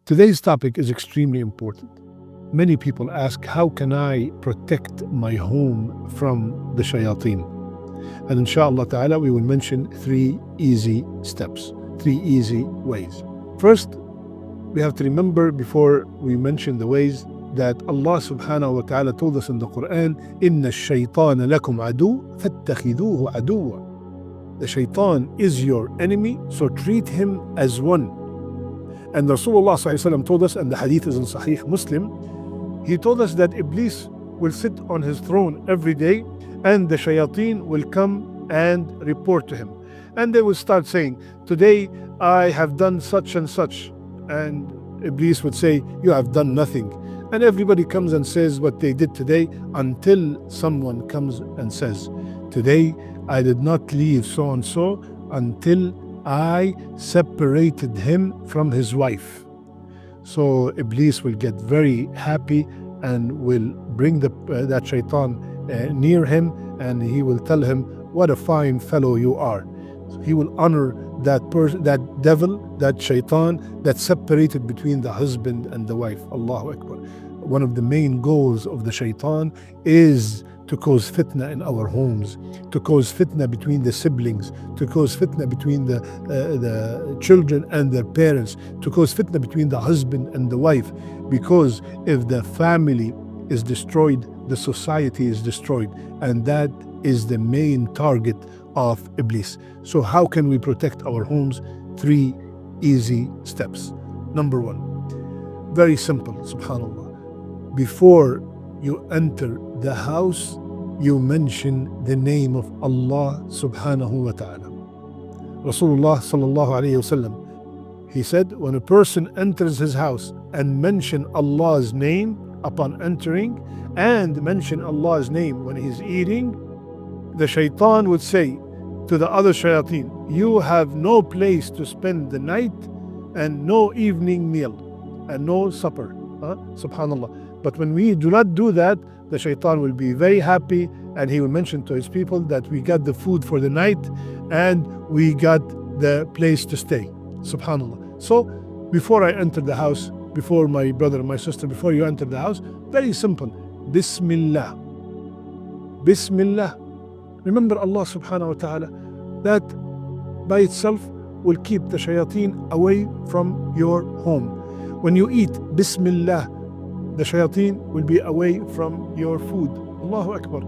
Today's topic is extremely important. Many people ask, how can I protect my home from the shayateen? And inshallah ta'ala, we will mention 3 easy steps, 3 easy ways. First, we have to remember before we mention the ways that Allah subhanahu wa ta'ala told us in the Quran, إِنَّ الشَّيْطَانَ لَكُمْ عَدُوٌّ فَاتَّخِذُوهُ عَدُوًّا. The shaitan is your enemy, so treat him as one. And Rasulullah sallallahu alaihi wasallam told us, and the hadith is in Sahih Muslim, he told us that Iblis will sit on his throne every day and the shayateen will come and report to him. And they will start saying, today I have done such and such. And Iblis would say, you have done nothing. And everybody comes and says what they did today until someone comes and says, today I did not leave so and so until I separated him from his wife. So Iblis will get very happy and will bring that shaitan near him, and he will tell him, what a fine fellow you are. So he will honor that person, that devil, that shaitan that separated between the husband and the wife. Allahu Akbar. One of the main goals of the shaitan is to cause fitna in our homes, to cause fitna between the siblings, to cause fitna between the children and their parents, to cause fitna between the husband and the wife. Because if the family is destroyed, the society is destroyed. And that is the main target of Iblis. So how can we protect our homes? 3 easy steps. Number 1, very simple, subhanallah. Before you enter the house, you mention the name of Allah subhanahu wa ta'ala. Rasulullah sallallahu alayhi wasallam, he said, when a person enters his house and mention Allah's name upon entering and mention Allah's name when he's eating, the shaitan would say to the other shayateen, you have no place to spend the night and no evening meal and no supper. Subhanallah. But when we do not do that, the shaitan will be very happy and he will mention to his people that we got the food for the night and we got the place to stay. Subhanallah. So before I enter the house, before my brother and my sister, before you enter the house, very simple. Bismillah. Bismillah. Remember Allah subhanahu wa ta'ala. That by itself will keep the shayateen away from your home. When you eat Bismillah, the shayateen will be away from your food. Allahu Akbar.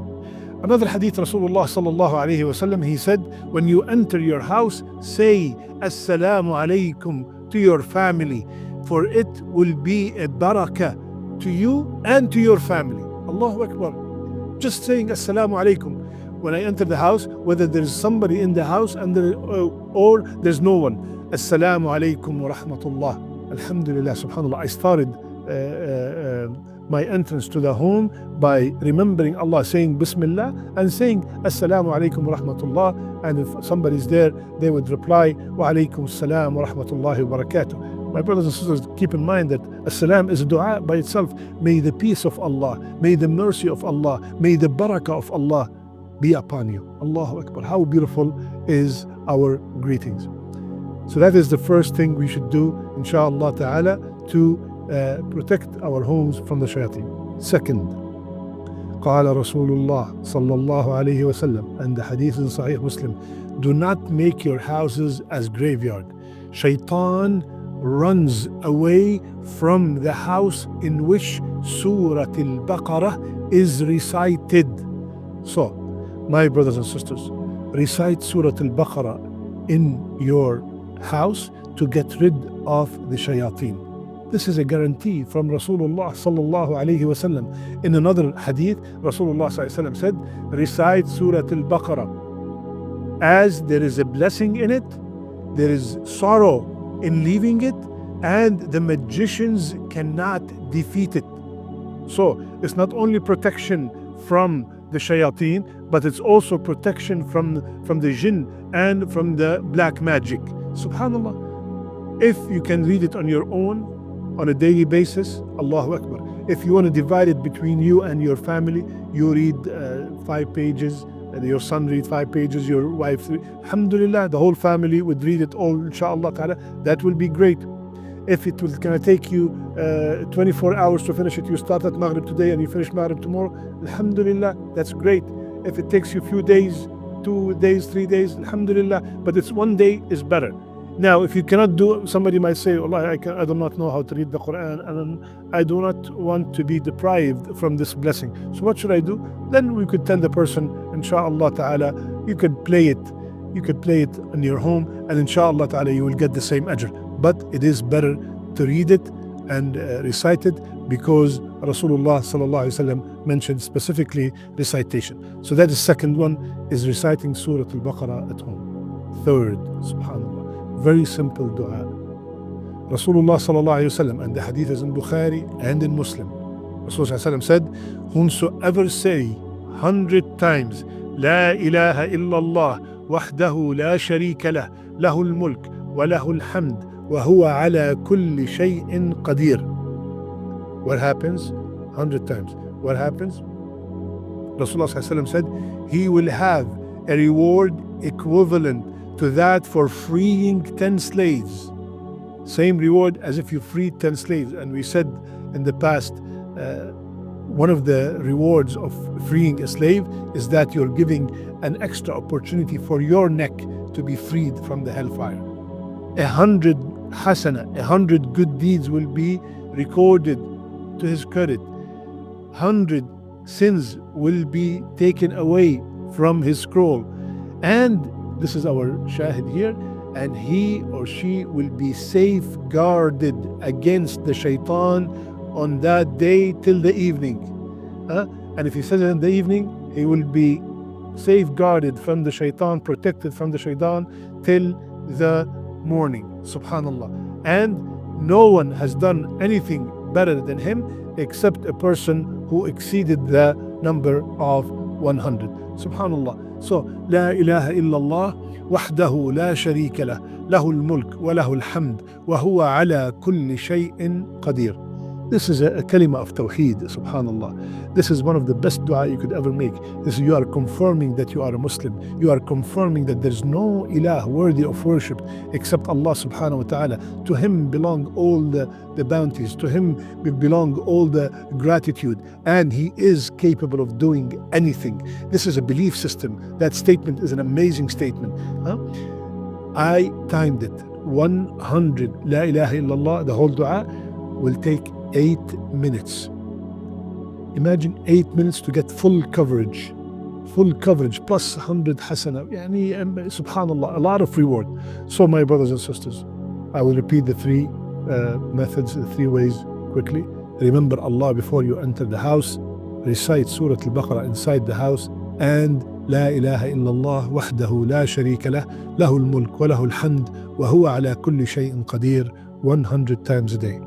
Another hadith, Rasulullah sallallahu alayhi wa sallam, he said, when you enter your house, say Assalamu alaykum to your family, for it will be a barakah to you and to your family. Allahu Akbar. Just saying Assalamu alaykum when I enter the house, whether there's somebody in the house and or there's no one. Assalamu alaykum wa rahmatullah. Alhamdulillah, subhanallah. I started my entrance to the home by remembering Allah, saying Bismillah and saying Assalamu alaikum wa rahmatullah. And if somebody's there, they would reply Wa alaikum assalam wa rahmatullahi wa barakatuh. My brothers and sisters, keep in mind that Assalam is a dua by itself. May the peace of Allah, may the mercy of Allah, may the barakah of Allah be upon you. Allahu Akbar. How beautiful is our greetings. So that is the first thing we should do, inshallah ta'ala, to protect our homes from the shayateen. Second, قال رسول الله صلى الله عليه وسلم, and the hadith in Sahih Muslim, do not make your houses as graveyard. Shaitan runs away from the house in which surah al-baqarah is recited. So, my brothers and sisters, recite surah al-baqarah in your house to get rid of the shayateen. This is a guarantee from Rasulullah sallallahu alayhi wasallam. In another hadith, Rasulullah sallallahu alayhi wasallam said, recite surah al-baqarah. As there is a blessing in it, there is sorrow in leaving it, and the magicians cannot defeat it. So it's not only protection from the shayateen, but it's also protection from the jinn and from the black magic. Subhanallah. If you can read it on your own, on a daily basis, Allahu Akbar. If you want to divide it between you and your family, you read 5 pages, and your son read 5 pages, your wife, alhamdulillah, the whole family would read it all, inshallah ta'ala. That will be great. If it was going to take you 24 hours to finish it, you start at Maghrib today and you finish Maghrib tomorrow, alhamdulillah, that's great. If it takes you a few days, 2 days, 3 days, alhamdulillah, but it's one day is better. Now, if you cannot do, somebody might say, Allah, I do not know how to read the Quran, and I do not want to be deprived from this blessing. So what should I do? Then we could tell the person, inshallah ta'ala, you could play it. You could play it in your home, and inshallah ta'ala, you will get the same ajr. But it is better to read it and recite it, because Rasulullah sallallahu alaihi wasallam mentioned specifically recitation. So that is second one, is reciting surah al-baqarah at home. Third, subhanallah, very simple dua. Rasulullah sallallahu alaihi wasallam, and the hadith is in Bukhari and in Muslim. Rasulullah sallallahu alaihi wasallam said, whomsoever say 100 times, La ilaha illallah, wahdahu la sharika lah, lahul mulk, wa lahul hamd, wa huwa ala kulli shay'in qadir. What happens? 100 times. What happens? Rasulullah sallallahu alaihi wasallam said, he will have a reward equivalent to that for freeing 10 slaves. Same reward as if you freed 10 slaves. And we said in the past, one of the rewards of freeing a slave is that you're giving an extra opportunity for your neck to be freed from the hellfire. 100 hasana, 100 good deeds will be recorded to his credit. 100 sins will be taken away from his scroll. And this is our shahid here, and he or she will be safeguarded against the shaitan on that day till the evening. And if he says it in the evening, he will be safeguarded from the shaitan, protected from the shaitan till the morning. Subhanallah. And no one has done anything better than him except a person who exceeded the number of 100. Subhanallah. So, La ilaha illallah, wahdahu la sharika lah, lahul mulk wa lahul hamd, wa huwa ala kulli shay'in qadir. This is a kalima of tawheed, subhanallah. This is one of the best dua you could ever make. This is, you are confirming that you are a Muslim. You are confirming that there is no ilah worthy of worship except Allah subhanahu wa ta'ala. To him belong all the bounties. To him belong all the gratitude. And he is capable of doing anything. This is a belief system. That statement is an amazing statement. I timed it. 100 La ilaha illallah, the whole dua will take 8 minutes. Imagine 8 minutes to get full coverage plus 100 hasana. Subhanallah, a lot of reward. So my brothers and sisters, I will repeat the 3 methods, the 3 ways quickly. Remember Allah before you enter the house. Recite surah al-baqarah inside the house, and La ilaha illallah wahdahu la sharika lah, lahul mulk wa lahul hamd, wa huwa ala kulli shay'in qadir, 100 times a day.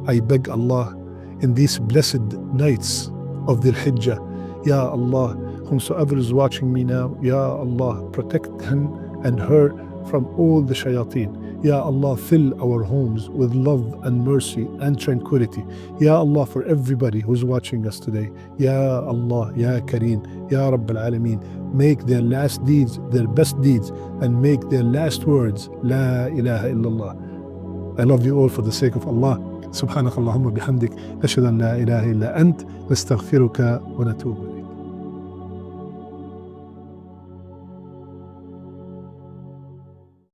I beg Allah in these blessed nights of the Hijjah, Ya Allah, whomsoever is watching me now, Ya Allah, protect him and her from all the shayateen. Ya Allah, fill our homes with love and mercy and tranquility. Ya Allah, for everybody who's watching us today, Ya Allah, Ya Kareem, Ya Rabbil Alameen, make their last deeds their best deeds, and make their last words La ilaha illallah. I love you all for the sake of Allah. سبحانك اللهم بحمدك نشهد أن لا إله إلا أنت نستغفرك ونتوب إليك.